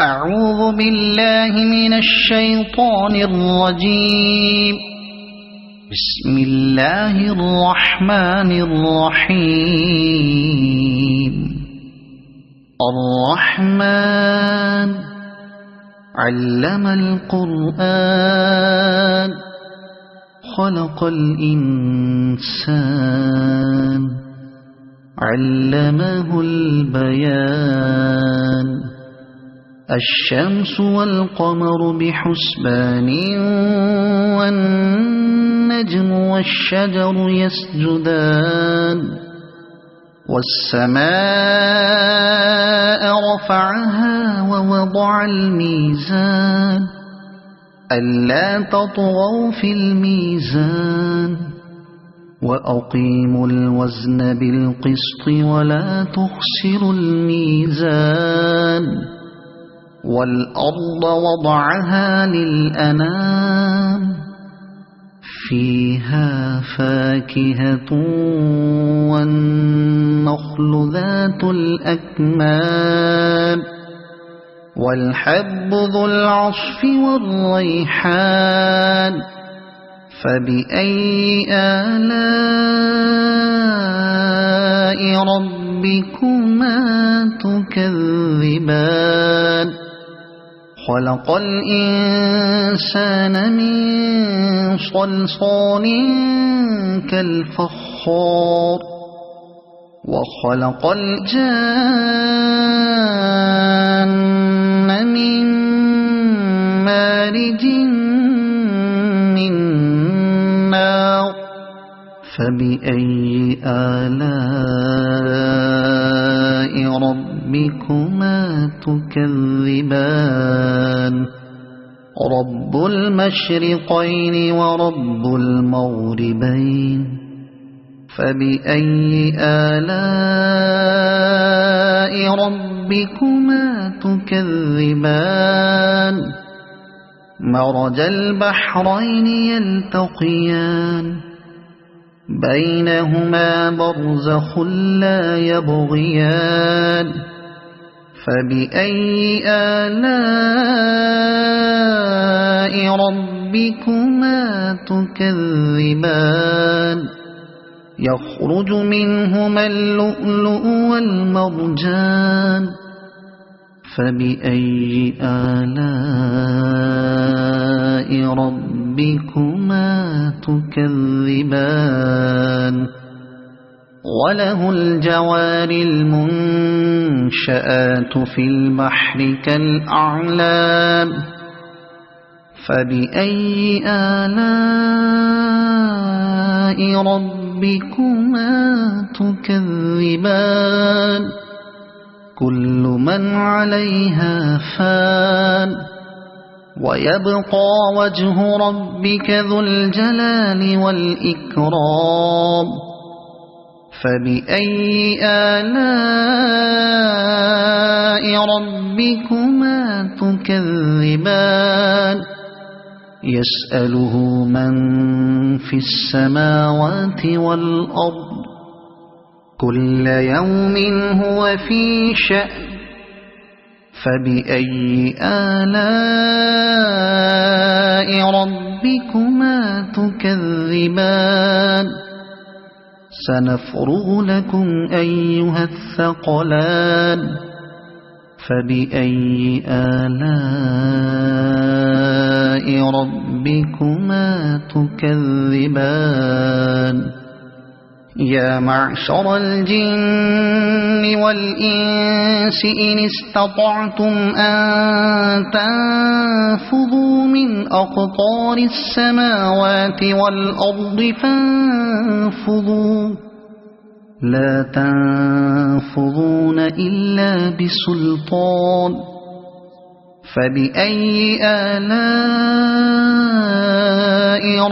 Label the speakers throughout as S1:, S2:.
S1: أعوذ بالله من الشيطان الرجيم. بسم الله الرحمن الرحيم. الرحمن علم القرآن خلق الإنسان علمه البيان. الشمس والقمر بحسبان والنجم والشجر يسجدان. والسماء رفعها ووضع الميزان ألا تطغوا في الميزان وأقيموا الوزن بالقسط ولا تخسروا الميزان. والأرض وضعها للأنام فيها فاكهة والنخل ذات الأكمام والحب ذو العصف والريحان. فبأي آلاء ربكما تكذبان. خلق الإنسان من صلصال كالفخار وخلق الجان من مارج من نار. فبأي آلاء ربكما تكذبان. رب المشرقين ورب المغربين. فبأي آلاء ربكما تكذبان. مرج البحرين يلتقيان بينهما برزخ لا يبغيان. فبأي آلاء ربكما تكذبان. يخرج منهما اللؤلؤ والمرجان. فبأي آلاء ربكما تكذبان. وله الجوار المنشآت في البحر كالأعلام. فبأي آلاء ربكما تكذبان. كل من عليها فان ويبقى وجه ربك ذو الجلال والإكرام. فبأي آلاء ربكما تكذبان. يسأله من في السماوات والأرض كل يوم هو في شأن. فبأي آلاء ربكما تكذبان. سنفرغ لكم أيها الثقلان. فبأي آلاء ربكما تكذبان. يا معشر الجن والإنس إن استطعتم أن تنفذوا من أقطار السماوات والأرض فانفذوا لا تنفذون إلا بسلطان. فبأي آلاء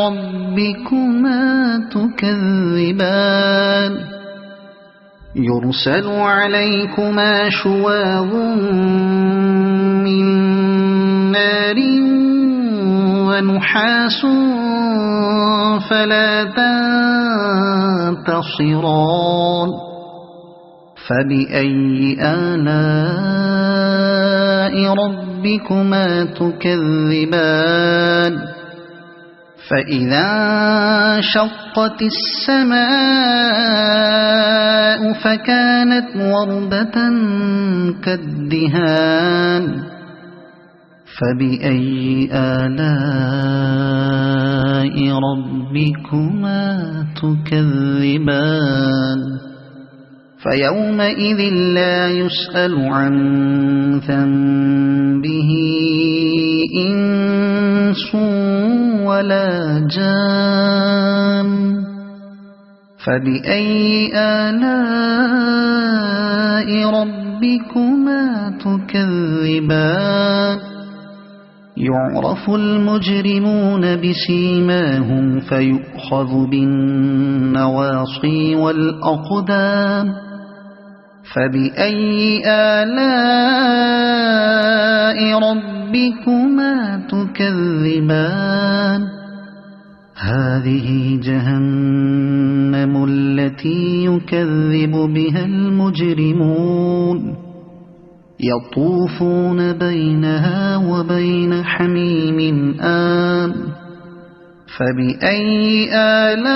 S1: ربكما تكذبان. يرسل عليكما شواظ من نار ونحاس فلا تنتصران. فبأي آلاء ربكما تكذبان فإذا انشقت السماء فكانت وردة كالدهان فبأي آلاء ربكما تكذبان فيومئذ لا يسأل عن ذنبه إنس ولا جان فبأي آلاء ربكما تكذبان يعرف المجرمون بسيماهم فيؤخذ بالنواصي والأقدام فبأي آلاء ربكما تكذبان هذه جهنم التي يكذب بها المجرمون يطوفون بينها وبين حميم آن فبأي آلاء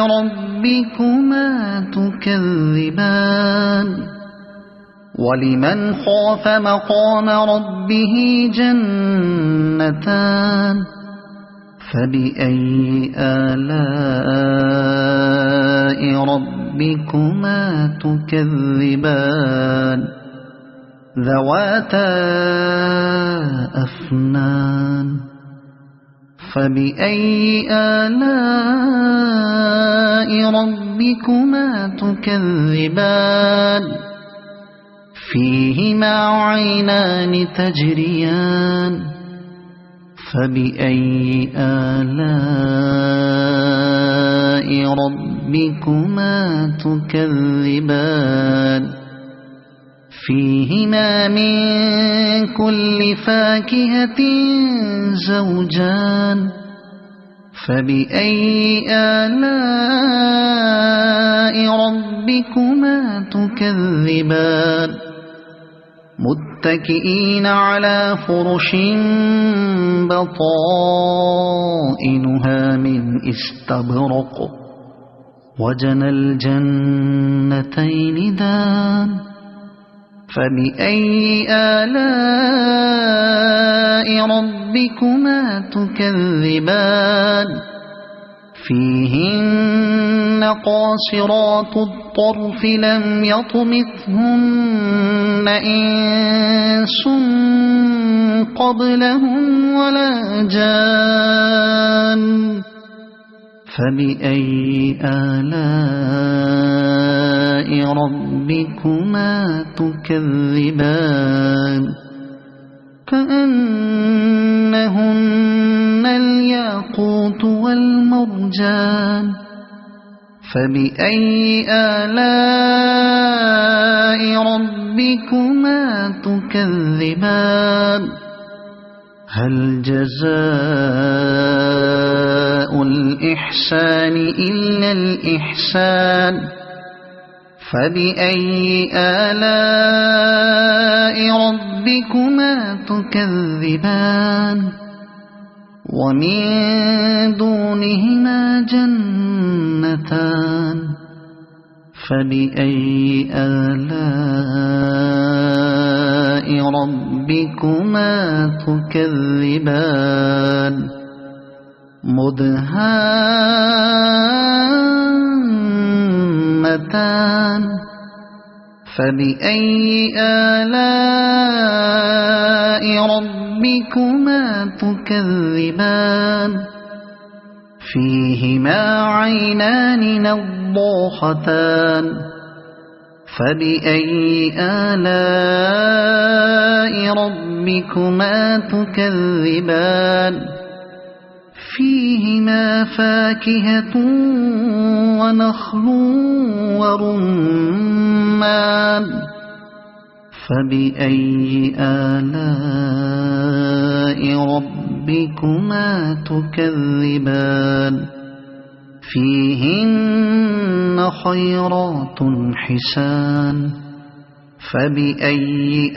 S1: ربكما تكذبان ولمن خاف مقام ربه جنتان فبأي آلاء ربكما تكذبان ذواتا أفنان فبأي آلاء ربكما تكذبان فيهما عينان تجريان فبأي آلاء ربكما تكذبان فيهما من كل فاكهة زوجان فبأي آلاء ربكما تكذبان متكئين على فرش بطائنها من استبرق وجنى الجنتين دان فبأي آلاء ربكما تكذبان فيهن قاصرات الطرف لم يطمثهن إنس قبلهم ولا جان فبأي آلاء ربكما تكذبان كأنهن الياقوت والمرجان فبأي آلاء ربكما تكذبان هل جزاء الإحسان إلا الإحسان فبأي آلاء ربكما تكذبان ومن دونهما جنتان فبأي آلاء ربكما تكذبان مدهامتان فبأي آلاء ربكما تكذبان فيهما عينان نضاختان فبأي آلاء ربكما تكذبان فيهما فاكهة ونخل ورمان فبأي آلاء ربكما تكذبان فيهن خيرات حسان فبأي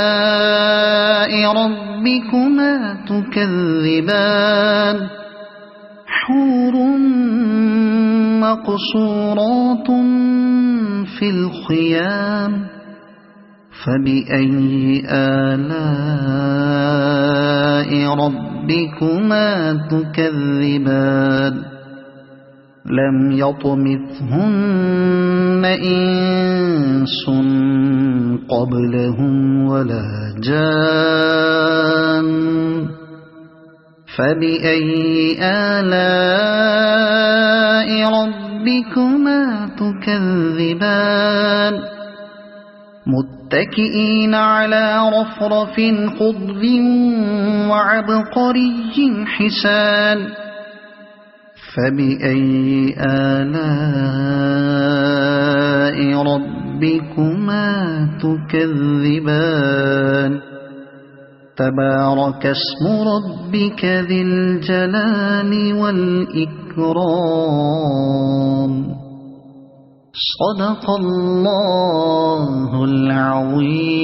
S1: آلاء ربكما تكذبان حور مقصورات في الخيام فبأي آلاء ربكما تكذبان لم يطمثهن إنس قبلهم ولا جان فبأي آلاء ربكما تكذبان متكئين على رفرف خضر وعبقري حسان فبأي آلاء ربكما تكذبان تبارك اسم ربك ذي الجلال والإكرام صدق الله العظيم.